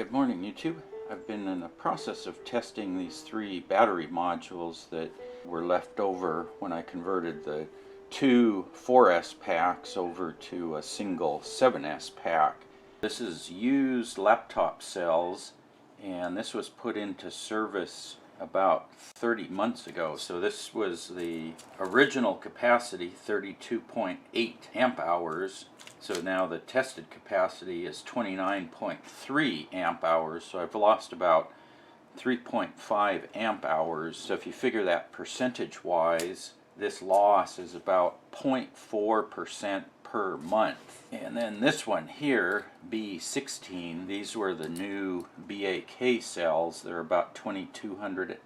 Good morning, YouTube. I've been in the process of testing these 3 battery modules that were left over when I converted the 2 4S packs over to a single 7S pack. This is used laptop cells, and this was put into service about 30 months ago. So this was the original capacity, 32.8 amp hours. So now the tested capacity is 29.3 amp hours. So I've lost about 3.5 amp hours. So if you figure that percentage wise, this loss is about 0.4% per month. And then this one here, B16, these were the new BAK cells. They're about 2200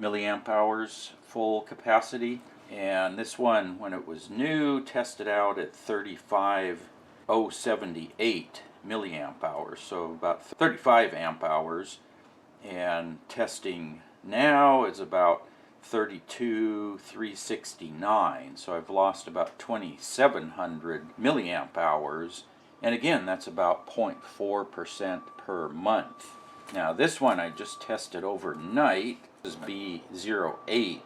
milliamp hours full capacity. And this one, when it was new, tested out at 35078 milliamp hours, so about 35 amp hours. And testing now is about 32369, so I've lost about 2700 milliamp hours, and again that's about 0.4% per month. Now this one I just tested overnight. This is B08,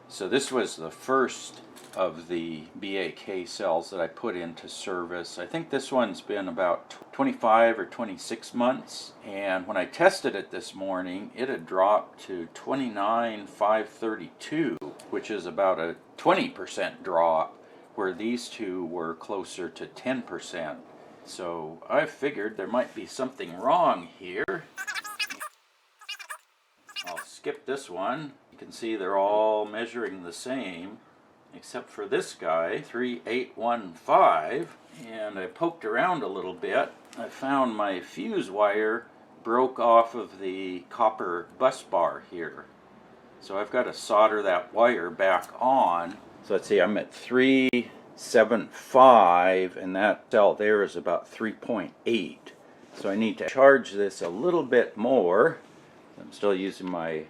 so this was the first of the BAK cells that I put into service. I think this one's been about 25 or 26 months, and when I tested it this morning it had dropped to 29,532, which is about a 20% drop, where these two were closer to 10%. So I figured there might be something wrong here. I'll skip this one. You can see they're all measuring the same, except for this guy, 3815, and I poked around a little bit. I found my fuse wire broke off of the copper bus bar here. So I've got to solder that wire back on. So let's see, I'm at 375, and that cell there is about 3.8. So I need to charge this a little bit more. I'm still using my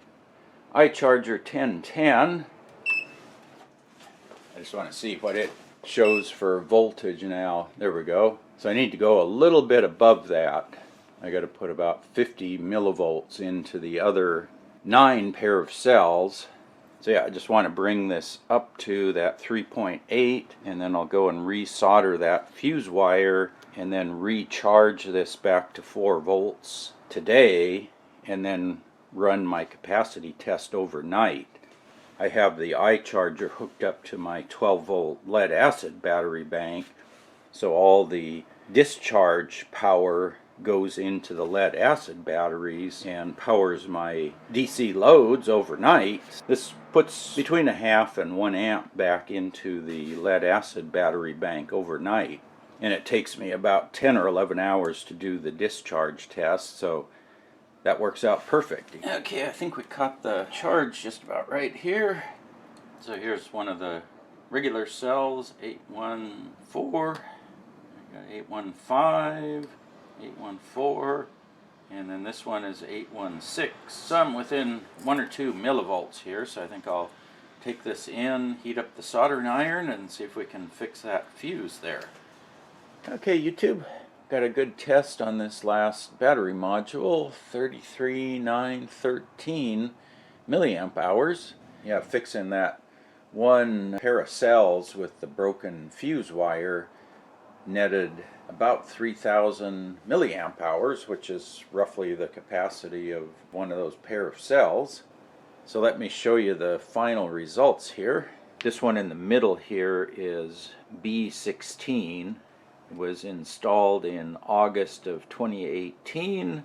iCharger 1010. I just want to see what it shows for voltage now. There we go. So I need to go a little bit above that. I got to put about 50 millivolts into the other 9 pair of cells. So yeah, I just want to bring this up to that 3.8, and then I'll go and resolder that fuse wire and then recharge this back to 4 volts today, and then run my capacity test overnight. I have the iCharger hooked up to my 12-volt lead acid battery bank, so all the discharge power goes into the lead acid batteries and powers my DC loads overnight. This puts between 0.5 and 1 amp back into the lead acid battery bank overnight, and it takes me about 10 or 11 hours to do the discharge test, so that works out perfect. Okay, I think we caught the charge just about right here. So here's one of the regular cells, 814, I got 815, 814, and then this one is 816. So I'm within 1 or 2 millivolts here, so I think I'll take this in, heat up the soldering iron, and see if we can fix that fuse there. Okay, YouTube. Got a good test on this last battery module, 33,913 milliamp hours. Yeah, fixing that one pair of cells with the broken fuse wire netted about 3,000 milliamp hours, which is roughly the capacity of one of those pair of cells. So let me show you the final results here. This one in the middle here is B16. It was installed in August of 2018,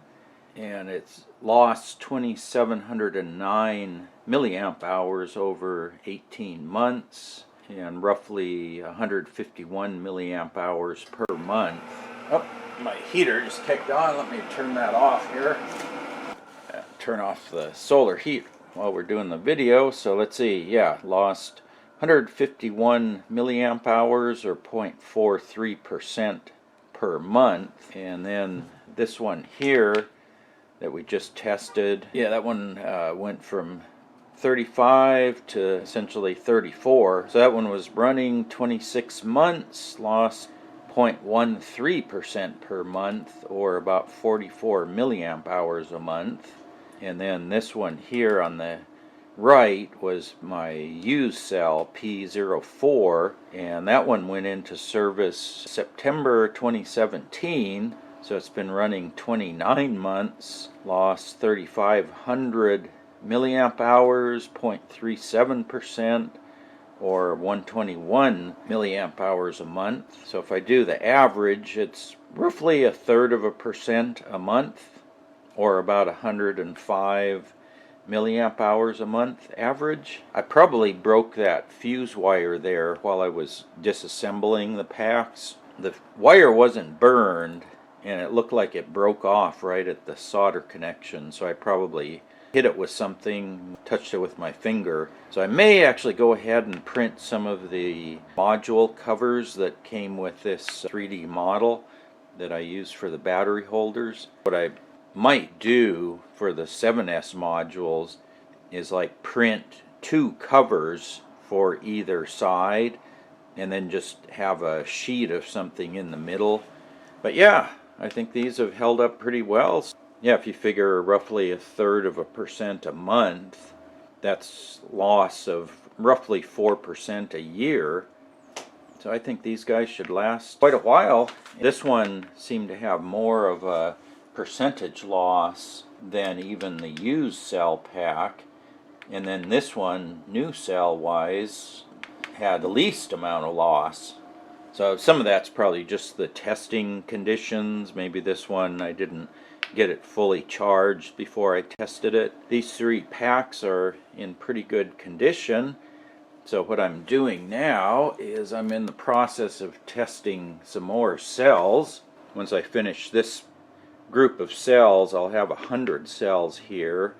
and it's lost 2,709 milliamp hours over 18 months and roughly 151 milliamp hours per month. Oh, my heater just kicked on. Let me turn that off here. Turn off the solar heat while we're doing the video. So let's see, yeah, lost 151 milliamp hours, or 0.43% per month. And then this one here that we just tested, yeah, that one went from 35 to essentially 34. So that one was running 26 months, lost 0.13% per month, or about 44 milliamp hours a month. And then this one here on the right was my used cell P04, and that one went into service September 2017, so it's been running 29 months, lost 3,500 milliamp hours, 0.37%, or 121 milliamp hours a month. So if I do the average, it's roughly 1/3% a month, or about 105 milliamp hours a month average. I probably broke that fuse wire there while I was disassembling the packs. The wire wasn't burned, and it looked like it broke off right at the solder connection, so I probably hit it with something, touched it with my finger. So I may actually go ahead and print some of the module covers that came with this 3D model that I use for the battery holders. What I might do for the 7S modules is like print 2 covers for either side and then just have a sheet of something in the middle. But yeah, I think these have held up pretty well. Yeah, if you figure roughly 1/3% a month, that's loss of roughly 4% a year. So I think these guys should last quite a while. This one seemed to have more of a percentage loss than even the used cell pack. And then this one, new cell wise, had the least amount of loss. So some of that's probably just the testing conditions. Maybe this one I didn't get it fully charged before I tested it. These 3 packs are in pretty good condition. So what I'm doing now is I'm in the process of testing some more cells. Once I finish this group of cells, I'll have 100 cells here,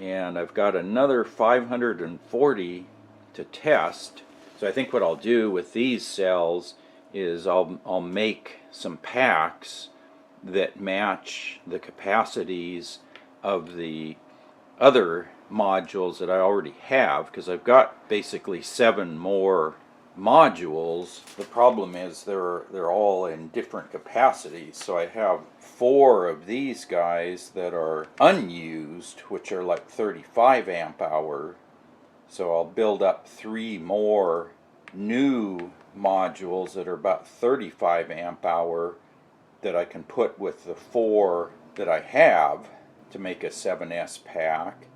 and I've got another 540 to test. So I think what I'll do with these cells is I'll make some packs that match the capacities of the other modules that I already have, because I've got basically 7 more modules. The problem is they're all in different capacities. So I have 4 of these guys that are unused, which are like 35 amp hour. So I'll build up 3 more new modules that are about 35 amp hour that I can put with the 4 that I have to make a 7S pack.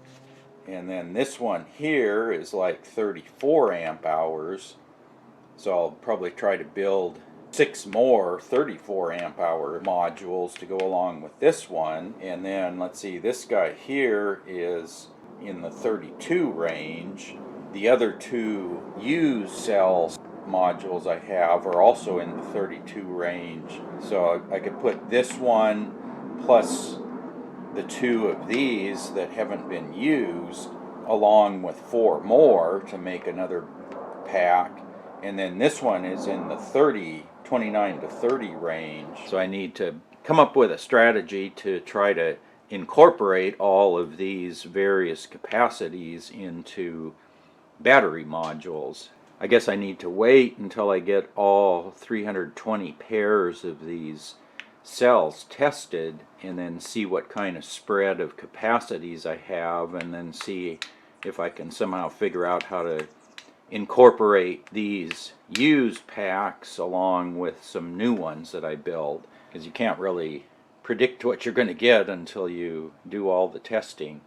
And then this one here is like 34 amp hours. So I'll probably try to build 6 more 34 amp hour modules to go along with this one. And then let's see, this guy here is in the 32 range. The other 2 used cells modules I have are also in the 32 range. So I could put this one plus the 2 of these that haven't been used along with 4 more to make another pack. And then this one is in the 29 to 30 range. So I need to come up with a strategy to try to incorporate all of these various capacities into battery modules. I guess I need to wait until I get all 320 pairs of these cells tested and then see what kind of spread of capacities I have, and then see if I can somehow figure out how to incorporate these used packs along with some new ones that I build, because you can't really predict what you're going to get until you do all the testing.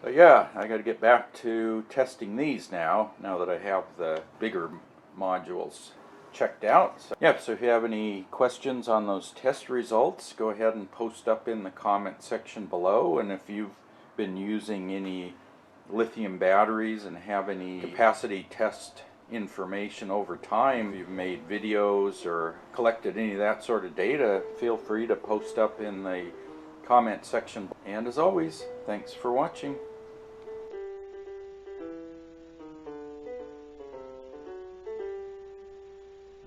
But yeah, I got to get back to testing these now that I have the bigger modules checked out. So, yeah, so if you have any questions on those test results, go ahead and post up in the comment section below. And if you've been using any lithium batteries and have any capacity test information over time, if you've made videos or collected any of that sort of data, feel free to post up in the comment section. And as always, thanks for watching.